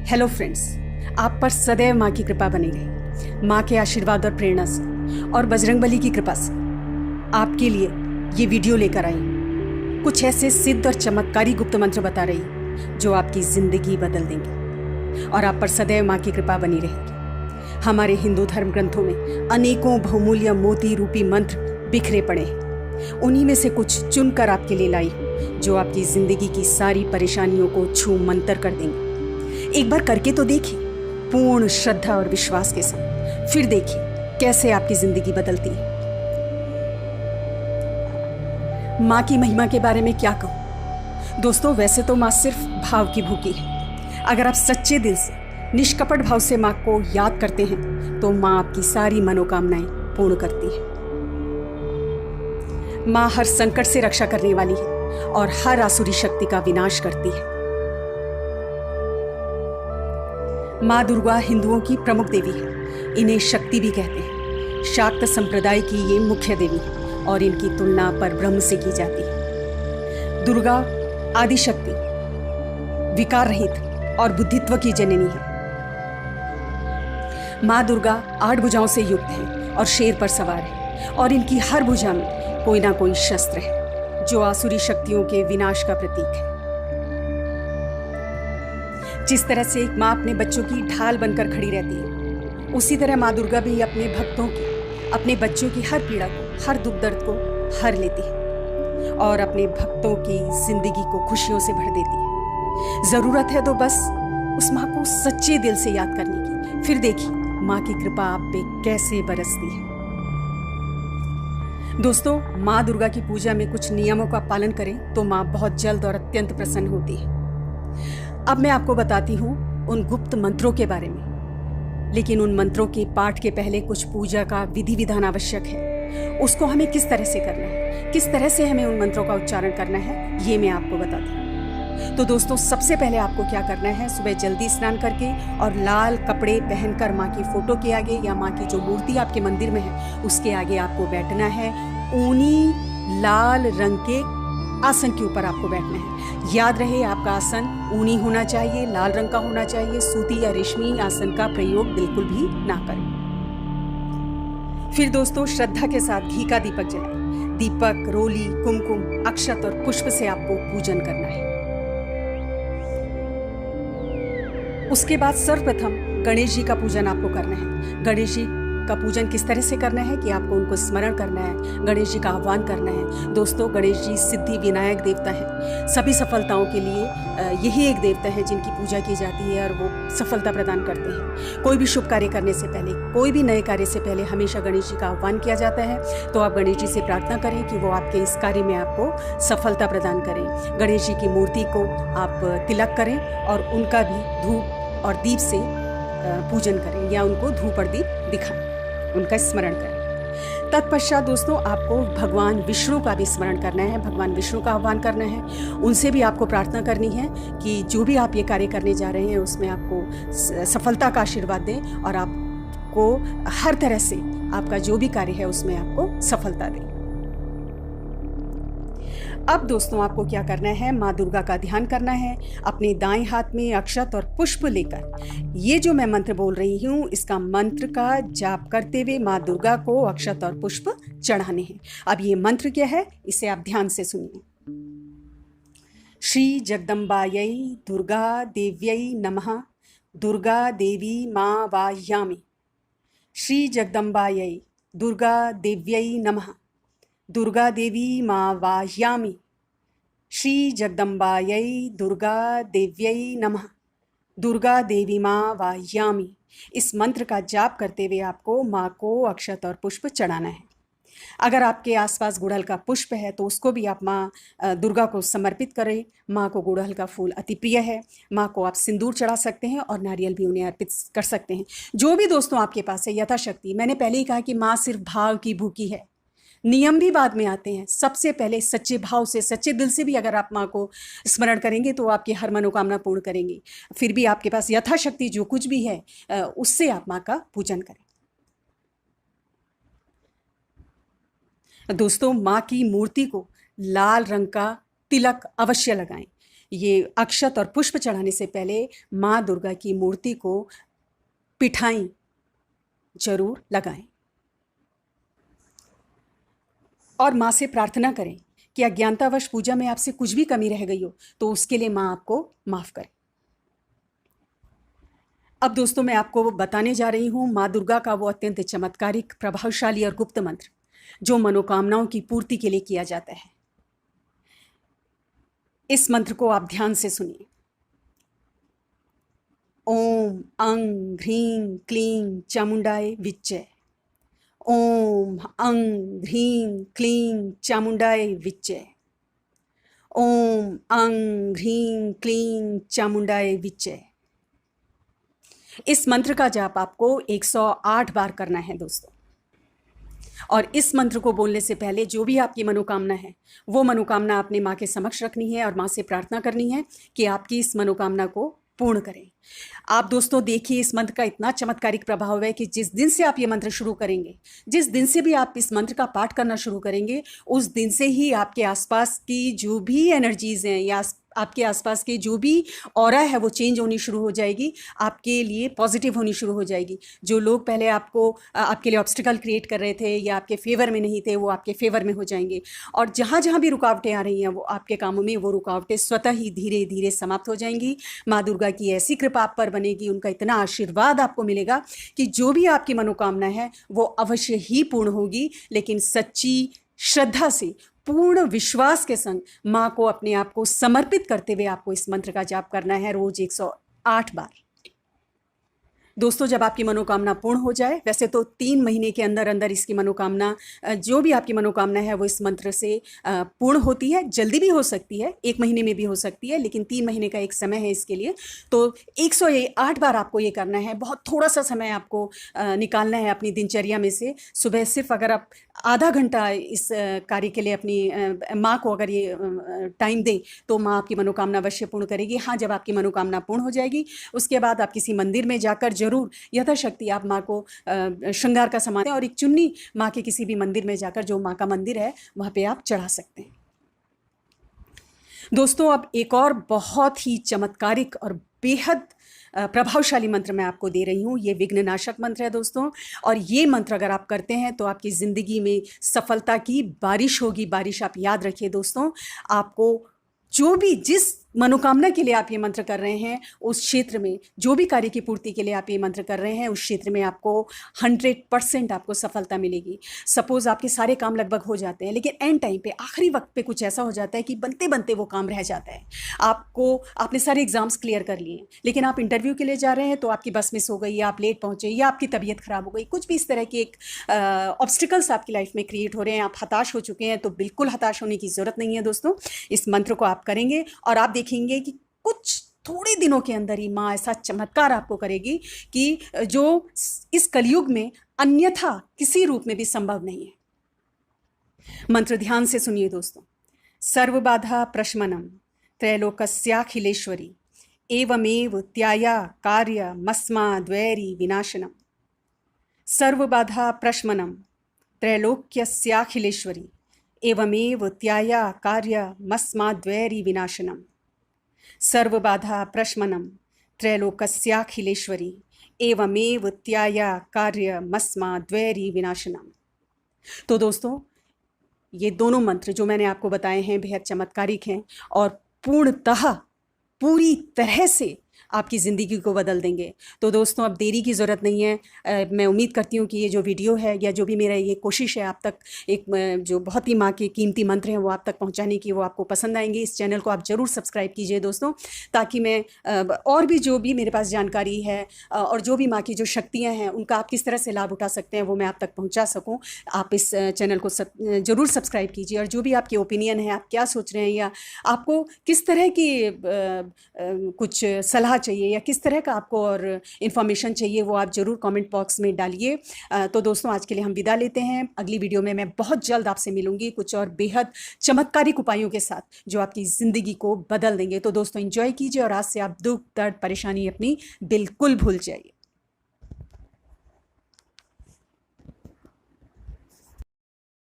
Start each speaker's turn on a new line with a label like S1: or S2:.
S1: Hello friends, आप पर सदैव माँ की कृपा बनी रहे। माँ के आशीर्वाद और प्रेरणा से और बजरंगबली की कृपा से आपके लिए ये वीडियो लेकर आई हूँ। कुछ ऐसे सिद्ध और चमत्कारी गुप्त मंत्र बता रही हूँ जो आपकी ज़िंदगी बदल देंगे और आप पर सदैव माँ की कृपा बनी रहेगी। हमारे हिंदू धर्म ग्रंथों में अनेकों बहुमूल्य मोती रूपी मंत्र बिखरे पड़े हैं। उन्हीं में से कुछ चुनकर आपके लिए लाई हूँ जो आपकी ज़िंदगी की सारी परेशानियों को छू मंतर कर देंगे। एक बार करके तो देखिए, पूर्ण श्रद्धा और विश्वास के साथ, फिर देखिए कैसे आपकी जिंदगी बदलती है। माँ की महिमा के बारे में क्या कहूँ दोस्तों, वैसे तो माँ सिर्फ भाव की भूखी है। अगर आप सच्चे दिल से निष्कपट भाव से माँ को याद करते हैं तो माँ आपकी सारी मनोकामनाएं पूर्ण करती है। माँ हर संकट से रक्षा करने वाली है और हर आसुरी शक्ति का विनाश करती है। माँ दुर्गा हिंदुओं की प्रमुख देवी है। इन्हें शक्ति भी कहते हैं। शाक्त संप्रदाय की ये मुख्य देवी है और इनकी तुलना परब्रह्म से की जाती है। दुर्गा आदि शक्ति, विकार रहित और बुद्धित्व की जननी है। माँ दुर्गा 8 भुजाओं से युक्त है और शेर पर सवार है और इनकी हर भुजा में कोई ना कोई शस्त्र है जो आसुरी शक्तियों के विनाश का प्रतीक है। जिस तरह से एक माँ अपने बच्चों की ढाल बनकर खड़ी रहती है, उसी तरह माँ दुर्गा भी अपने भक्तों की, अपने बच्चों की हर पीड़ा को, हर दुख दर्द को हर लेती है और अपने भक्तों की जिंदगी को खुशियों से भर देती है। जरूरत है तो बस उस माँ को सच्चे दिल से याद करने की, फिर देखिए माँ की कृपा आप पे कैसे बरसती है। दोस्तों, माँ दुर्गा की पूजा में कुछ नियमों का पालन करें तो माँ बहुत जल्द और अत्यंत प्रसन्न होती है। अब मैं आपको बताती हूँ उन गुप्त मंत्रों के बारे में, लेकिन उन मंत्रों के पाठ के पहले कुछ पूजा का विधि विधान आवश्यक है। उसको हमें किस तरह से करना है, किस तरह से हमें उन मंत्रों का उच्चारण करना है, ये मैं आपको बताती हूँ। तो दोस्तों, सबसे पहले आपको क्या करना है, सुबह जल्दी स्नान करके और लाल कपड़े पहनकर माँ की फोटो के आगे या माँ की जो मूर्ति आपके मंदिर में है उसके आगे आपको बैठना है। ऊनी लाल रंग के आसन के ऊपर आपको बैठना है। याद रहे, आपका आसन ऊनी होना चाहिए, लाल रंग का होना चाहिए। सूती या रेशमी आसन का प्रयोग बिल्कुल भी ना करें। फिर दोस्तों, श्रद्धा के साथ घी का दीपक जलाएं। दीपक, रोली, कुमकुम, अक्षत और पुष्प से आपको पूजन करना है। उसके बाद सर्वप्रथम गणेश जी का पूजन आपको करना है। गणेश जी का पूजन किस तरह से करना है कि आपको उनको स्मरण करना है, गणेश जी का आह्वान करना है। दोस्तों, गणेश जी सिद्धि विनायक देवता है। सभी सफलताओं के लिए यही एक देवता है जिनकी पूजा की जाती है और वो सफलता प्रदान करते हैं। कोई भी शुभ कार्य करने से पहले, कोई भी नए कार्य से पहले हमेशा गणेश जी का आह्वान किया जाता है। तो आप गणेश जी से प्रार्थना करें कि वो आपके इस कार्य में आपको सफलता प्रदान करें। गणेश जी की मूर्ति को आप तिलक करें और उनका भी धूप और दीप से पूजन करें या उनको धूप और दीप दिखाएं, उनका स्मरण करें। तत्पश्चात दोस्तों, आपको भगवान विष्णु का भी स्मरण करना है, भगवान विष्णु का आह्वान करना है। उनसे भी आपको प्रार्थना करनी है कि जो भी आप ये कार्य करने जा रहे हैं उसमें आपको सफलता का आशीर्वाद दें और आपको हर तरह से आपका जो भी कार्य है उसमें आपको सफलता दें। अब दोस्तों, आपको क्या करना है, माँ दुर्गा का ध्यान करना है। अपने दाएं हाथ में अक्षत और पुष्प लेकर ये जो मैं मंत्र बोल रही हूँ इसका मंत्र का जाप करते हुए माँ दुर्गा को अक्षत और पुष्प चढ़ाने हैं। अब ये मंत्र क्या है, इसे आप ध्यान से सुनिए। श्री जगदम्बायै दुर्गा देव्यै नमः। दुर्गा देवी माँ वाह्यामि। श्री जगदम्बायै दुर्गा देव्यै नमः। दुर्गा देवी माँ वाह्यामि। श्री जगदम्बायै दुर्गा देव्यै नमः। दुर्गा देवी माँ वाह्यामि। इस मंत्र का जाप करते हुए आपको माँ को अक्षत और पुष्प चढ़ाना है। अगर आपके आसपास गुड़हल का पुष्प है तो उसको भी आप माँ दुर्गा को समर्पित करें। माँ को गुड़हल का फूल अति प्रिय है। माँ को आप सिंदूर चढ़ा सकते हैं और नारियल भी उन्हें अर्पित कर सकते हैं। जो भी दोस्तों आपके पास है यथाशक्ति। मैंने पहले ही कहा कि माँ सिर्फ भाव की भूखी है, नियम भी बाद में आते हैं। सबसे पहले सच्चे भाव से, सच्चे दिल से भी अगर आप माँ को स्मरण करेंगे तो आपकी हर मनोकामना पूर्ण करेंगी। फिर भी आपके पास यथाशक्ति जो कुछ भी है उससे आप माँ का पूजन करें। दोस्तों, माँ की मूर्ति को लाल रंग का तिलक अवश्य लगाएं। ये अक्षत और पुष्प चढ़ाने से पहले माँ दुर्गा की मूर्ति को पिठाई जरूर लगाएं और माँ से प्रार्थना करें कि अज्ञानतावश पूजा में आपसे कुछ भी कमी रह गई हो तो उसके लिए माँ आपको माफ़ करे। अब दोस्तों मैं आपको बताने जा रही हूँ माँ दुर्गा का वो अत्यंत चमत्कारिक, प्रभावशाली और गुप्त मंत्र जो मनोकामनाओं की पूर्ति के लिए किया जाता है। इस मंत्र को आप ध्यान से सुनिए। ओम अंग ह्रीं क्लीं चामुंडाय विच्चे। ओम अंग ह्रीं क्लीं चामुंडाय विच्चे। ओम अंग ह्रीं क्लीं चामुंडाय विच्चे। इस मंत्र का जाप आपको 108 बार करना है दोस्तों। और इस मंत्र को बोलने से पहले जो भी आपकी मनोकामना है वो मनोकामना अपने माँ के समक्ष रखनी है और माँ से प्रार्थना करनी है कि आपकी इस मनोकामना को पूर्ण करें। आप दोस्तों देखिए इस मंत्र का इतना चमत्कारिक प्रभाव है कि जिस दिन से आप ये मंत्र शुरू करेंगे, जिस दिन से भी आप इस मंत्र का पाठ करना शुरू करेंगे, उस दिन से ही आपके आसपास की जो भी एनर्जीज हैं या आपके आसपास के जो भी ऑरा है वो चेंज होनी शुरू हो जाएगी, आपके लिए पॉजिटिव होनी शुरू हो जाएगी। जो लोग पहले आपके लिए ऑब्स्टिकल क्रिएट कर रहे थे या आपके फेवर में नहीं थे वो आपके फेवर में हो जाएंगे। और जहाँ जहाँ भी रुकावटें आ रही हैं वो आपके कामों में वो रुकावटें स्वतः ही धीरे धीरे समाप्त हो जाएंगी। माँ दुर्गा की ऐसी कृपा आप पर बनेगी, उनका इतना आशीर्वाद आपको मिलेगा कि जो भी आपकी मनोकामना है वो अवश्य ही पूर्ण होगी। लेकिन सच्ची श्रद्धा से, पूर्ण विश्वास के संग माँ को अपने आप को समर्पित करते हुए आपको इस मंत्र का जाप करना है रोज 108 बार। दोस्तों जब आपकी मनोकामना पूर्ण हो जाए, वैसे तो 3 महीने के अंदर अंदर इसकी मनोकामना, जो भी आपकी मनोकामना है वो इस मंत्र से पूर्ण होती है। जल्दी भी हो सकती है, 1 महीने में भी हो सकती है, लेकिन 3 महीने का एक समय है इसके लिए। तो 108 बार आपको ये करना है। बहुत थोड़ा सा समय आपको निकालना है अपनी दिनचर्या में से। सुबह सिर्फ अगर आप आधा घंटा इस कार्य के लिए अपनी माँ को अगर ये टाइम दें तो माँ आपकी मनोकामना अवश्य पूर्ण करेगी। हाँ, जब आपकी मनोकामना पूर्ण हो जाएगी उसके बाद आप किसी मंदिर में जाकर जरूर यथाशक्ति आप माँ को श्रृंगार का सामान और एक चुन्नी माँ के किसी भी मंदिर में जाकर, जो माँ का मंदिर है वहाँ पे आप चढ़ा सकते हैं। दोस्तों अब एक और बहुत ही चमत्कारिक और बेहद प्रभावशाली मंत्र मैं आपको दे रही हूँ। ये विघ्ननाशक मंत्र है दोस्तों, और ये मंत्र अगर आप करते हैं तो आपकी ज़िंदगी में सफलता की बारिश होगी। बारिश आप याद रखिए दोस्तों, आपको जो भी जिस मनोकामना के लिए आप ये मंत्र कर रहे हैं उस क्षेत्र में, जो भी कार्य की पूर्ति के लिए आप ये मंत्र कर रहे हैं उस क्षेत्र में आपको 100% आपको सफलता मिलेगी। सपोज़ आपके सारे काम लगभग हो जाते हैं लेकिन एंड टाइम पे, आखिरी वक्त पे कुछ ऐसा हो जाता है कि बनते बनते वो काम रह जाता है। आपने सारे एग्ज़ाम्स क्लियर कर लिए लेकिन आप इंटरव्यू के लिए जा रहे हैं तो आपकी बस मिस हो गई या आप लेट पहुँचे या आपकी तबीयत ख़राब हो गई, कुछ भी इस तरह की एक ऑब्स्टिकल्स आपकी लाइफ में क्रिएट हो रहे हैं, आप हताश हो चुके हैं। तो बिल्कुल हताश होने की ज़रूरत नहीं है दोस्तों। इस मंत्र को आप करेंगे और आप देखेंगे कि कुछ थोड़े दिनों के अंदर ही माँ ऐसा चमत्कार आपको करेगी कि जो इस कलयुग में अन्यथा किसी रूप में भी संभव नहीं है। मंत्र ध्यान से सुनिए दोस्तों। सर्वबाधा प्रशमनम त्रैलोकस्याखिलेश्वरी एवमेव त्याया कार्य मस्माद्वैरी विनाशनम। सर्वबाधा प्रशमनम त्रैलोक्यस्याखिलेश्वरी एवमेव त्याया कार्य मस्माद्वैरी विनाशनम। सर्वबाधा प्रशमनम त्रैलोकस्याखिलेश्वरी एवमेव त्याया कार्य मस्माद्वैरी विनाशनम। तो दोस्तों ये दोनों मंत्र जो मैंने आपको बताए हैं बेहद चमत्कारिक हैं और पूर्णतः पूरी तरह से आपकी ज़िंदगी को बदल देंगे। तो दोस्तों अब देरी की ज़रूरत नहीं है। मैं उम्मीद करती हूँ कि ये जो वीडियो है या जो भी मेरा ये कोशिश है आप तक एक जो बहुत ही माँ के कीमती मंत्र हैं वो आप तक पहुँचाने की, वो आपको पसंद आएंगे। इस चैनल को आप ज़रूर सब्सक्राइब कीजिए दोस्तों, ताकि मैं और भी जो भी मेरे पास जानकारी है और जो भी माँ की जो शक्तियाँ हैं उनका आप किस तरह से लाभ उठा सकते हैं वो मैं आप तक पहुँचा सकूँ। आप इस चैनल को ज़रूर सब्सक्राइब कीजिए और जो भी आपके ओपिनियन है, आप क्या सोच रहे हैं या आपको किस तरह की कुछ सलाह चाहिए या किस तरह का आपको और इन्फॉर्मेशन चाहिए वो आप ज़रूर कमेंट बॉक्स में डालिए। तो दोस्तों आज के लिए हम विदा लेते हैं। अगली वीडियो में मैं बहुत जल्द आपसे मिलूंगी कुछ और बेहद चमत्कारिक उपायों के साथ जो आपकी ज़िंदगी को बदल देंगे। तो दोस्तों एंजॉय कीजिए और आज से आप दुख दर्द परेशानी अपनी बिल्कुल भूल जाइए।